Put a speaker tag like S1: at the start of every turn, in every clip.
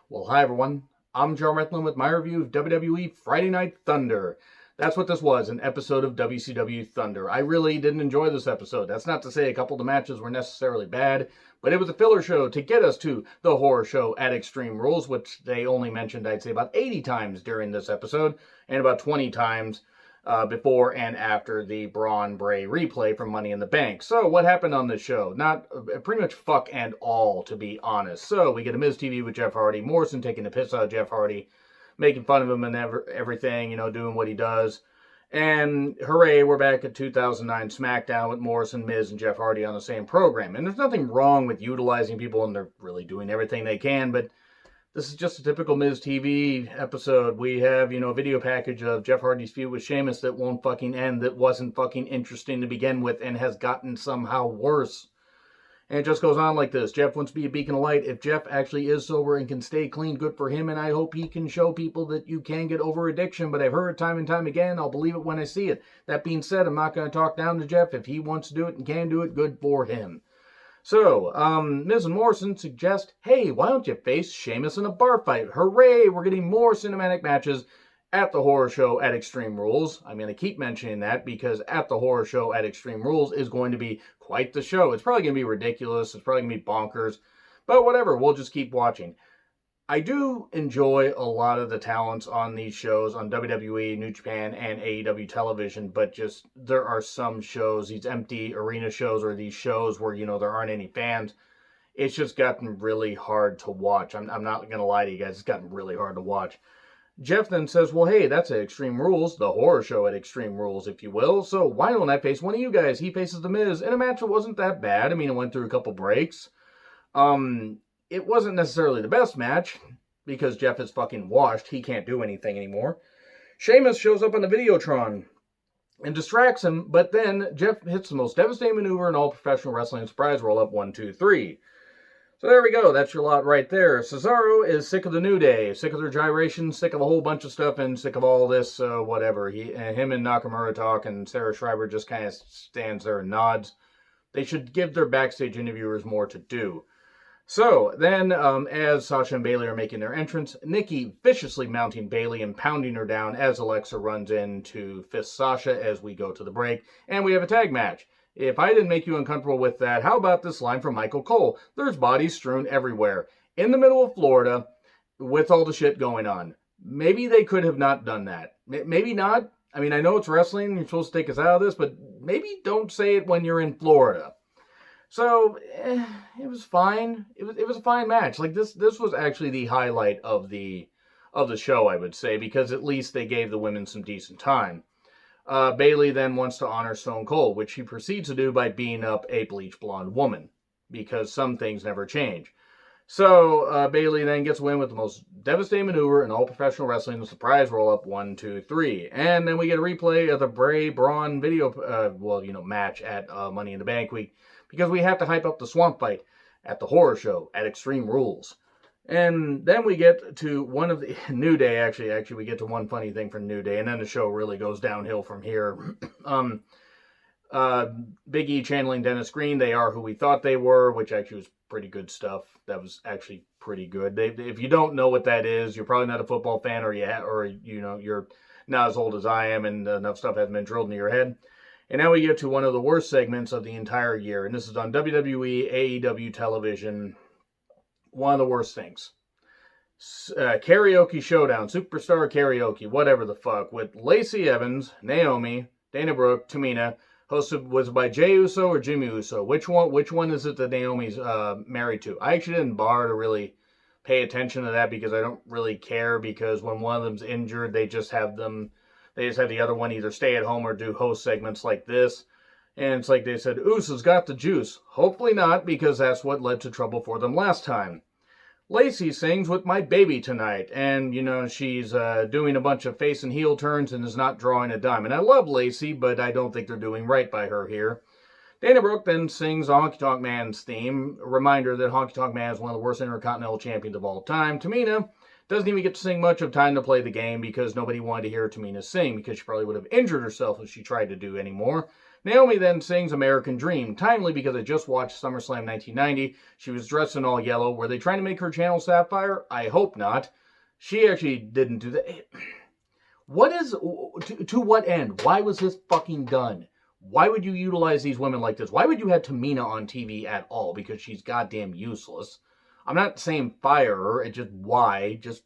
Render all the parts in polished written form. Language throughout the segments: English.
S1: Well, hi everyone. I'm Joe Retlin with my review of WWE Friday Night Thunder. That's what this was, an episode of WCW Thunder. I really didn't enjoy this episode. That's not to say a couple of the matches were necessarily bad, but it was a filler show to get us to the horror show at Extreme Rules, which they only mentioned, I'd say, about 80 times during this episode, and about 20 times before and after the Braun Bray replay from Money in the Bank. So what happened on this show? Not pretty much fuck and all, to be honest. So we get a Miz TV with Jeff Hardy, Morrison taking the piss out of Jeff Hardy, making fun of him and everything, doing what he does. And hooray, we're back at 2009 Smackdown with Morrison, Miz, and Jeff Hardy on the same program. And there's nothing wrong with utilizing people, and they're really doing everything they can, but this is just a typical Miz TV episode. We have, a video package of Jeff Hardy's feud with Sheamus that won't fucking end, that wasn't fucking interesting to begin with, and has gotten somehow worse. And it just goes on like this. Jeff wants to be a beacon of light. If Jeff actually is sober and can stay clean, good for him, and I hope he can show people that you can get over addiction, but I've heard it time and time again. I'll believe it when I see it. That being said, I'm not going to talk down to Jeff. If he wants to do it and can do it, good for him. So, Miz and Morrison suggest, hey, why don't you face Sheamus in a bar fight? Hooray, we're getting more cinematic matches at the horror show at Extreme Rules. I'm going to keep mentioning that because at the horror show at Extreme Rules is going to be quite the show. It's probably going to be ridiculous. It's probably going to be bonkers. But whatever, we'll just keep watching. I do enjoy a lot of the talents on these shows on WWE, New Japan, and AEW television, but just there are some shows, these empty arena shows or these shows where, there aren't any fans. It's just gotten really hard to watch. I'm not going to lie to you guys. It's gotten really hard to watch. Jeff then says, well, hey, that's at Extreme Rules, the horror show at Extreme Rules, if you will. So why don't I face one of you guys? He faces The Miz in a match that wasn't that bad. I mean, it went through a couple breaks. It wasn't necessarily the best match because Jeff is fucking washed. He can't do anything anymore. Sheamus shows up on the Videotron and distracts him, but then Jeff hits the most devastating maneuver in all professional wrestling, surprise roll-up, 1, 2, 3. So there we go. That's your lot right there. Cesaro is sick of the New Day, sick of their gyrations, sick of a whole bunch of stuff, and sick of all this, whatever. Him and Nakamura talk, and Sarah Schreiber just kind of stands there and nods. They should give their backstage interviewers more to do. So, then, as Sasha and Bayley are making their entrance, Nikki viciously mounting Bayley and pounding her down as Alexa runs in to fist Sasha as we go to the break, and we have a tag match. If I didn't make you uncomfortable with that, how about this line from Michael Cole? There's bodies strewn everywhere. In the middle of Florida, with all the shit going on. Maybe they could have not done that. Maybe not. I mean, I know it's wrestling, you're supposed to take us out of this, but maybe don't say it when you're in Florida. So, it was fine. It was a fine match. Like, this was actually the highlight of the show, I would say, because at least they gave the women some decent time. Bayley then wants to honor Stone Cold, which he proceeds to do by beating up a bleach blonde woman, because some things never change. So, Bayley then gets a win with the most devastating maneuver in all professional wrestling, the surprise roll-up, 1, 2, 3. And then we get a replay of the Bray-Braun video, match at Money in the Bank week, because we have to hype up the swamp fight at the horror show at Extreme Rules. And then we get to one of the New Day, actually we get to one funny thing from New Day, and then the show really goes downhill from here. Big E channeling Dennis Green, they are who we thought they were, which actually was pretty good stuff. That was actually pretty good. If you don't know what that is, you're probably not a football fan, or you're not as old as I am, and enough stuff hasn't been drilled into your head. And now we get to one of the worst segments of the entire year, and this is on WWE, AEW television. One of the worst things. Karaoke Showdown, Superstar Karaoke, whatever the fuck, with Lacey Evans, Naomi, Dana Brooke, Tamina. Hosted was by Jey Uso or Jimmy Uso. Which one is it that Naomi's married to? I actually didn't bother to really pay attention to that because I don't really care, because when one of them's injured, they just have the other one either stay at home or do host segments like this. And it's like they said, Uso's got the juice. Hopefully not, because that's what led to trouble for them last time. Lacey sings With My Baby Tonight, and, she's doing a bunch of face and heel turns and is not drawing a dime. And I love Lacey, but I don't think they're doing right by her here. Dana Brooke then sings Honky Tonk Man's theme, a reminder that Honky Tonk Man is one of the worst Intercontinental Champions of all time. Tamina doesn't even get to sing much of Time to Play the Game because nobody wanted to hear Tamina sing, because she probably would have injured herself if she tried to do anymore. Naomi then sings American Dream, timely because I just watched SummerSlam 1990. She was dressed in all yellow. Were they trying to make her channel Sapphire? I hope not. She actually didn't do that. What is, to what end? Why was this fucking done? Why would you utilize these women like this? Why would you have Tamina on TV at all? Because she's goddamn useless. I'm not saying fire her, it's just why. Just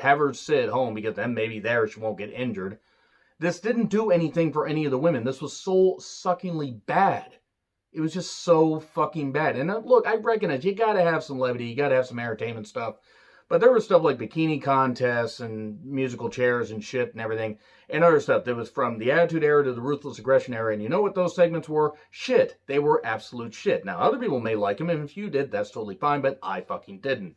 S1: have her sit at home because then maybe there she won't get injured. This didn't do anything for any of the women. This was soul-suckingly bad. It was just so fucking bad. And look, I recognize you gotta have some levity, you gotta have some entertainment stuff. But there was stuff like bikini contests and musical chairs and shit and everything. And other stuff that was from the Attitude Era to the Ruthless Aggression Era. And you know what those segments were? Shit. They were absolute shit. Now, other people may like them, and if you did, that's totally fine, but I fucking didn't.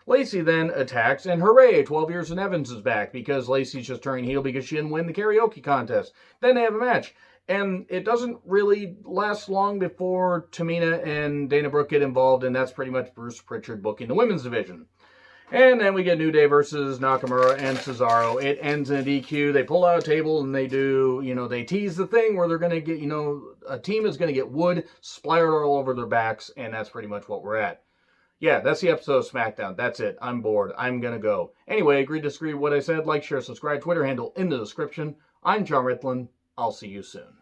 S1: Lacey then attacks, and hooray, 12 Years in Evans is back, because Lacey's just turning heel because she didn't win the karaoke contest. Then they have a match. And it doesn't really last long before Tamina and Dana Brooke get involved, and that's pretty much Bruce Pritchard booking the women's division. And then we get New Day versus Nakamura and Cesaro. It ends in a DQ. They pull out a table and they do, they tease the thing where they're going to get, a team is going to get wood splattered all over their backs. And that's pretty much what we're at. Yeah, that's the episode of Smackdown. That's it. I'm bored. I'm going to go. Anyway, agree, disagree with what I said. Like, share, subscribe, Twitter handle in the description. I'm John Ritlin. I'll see you soon.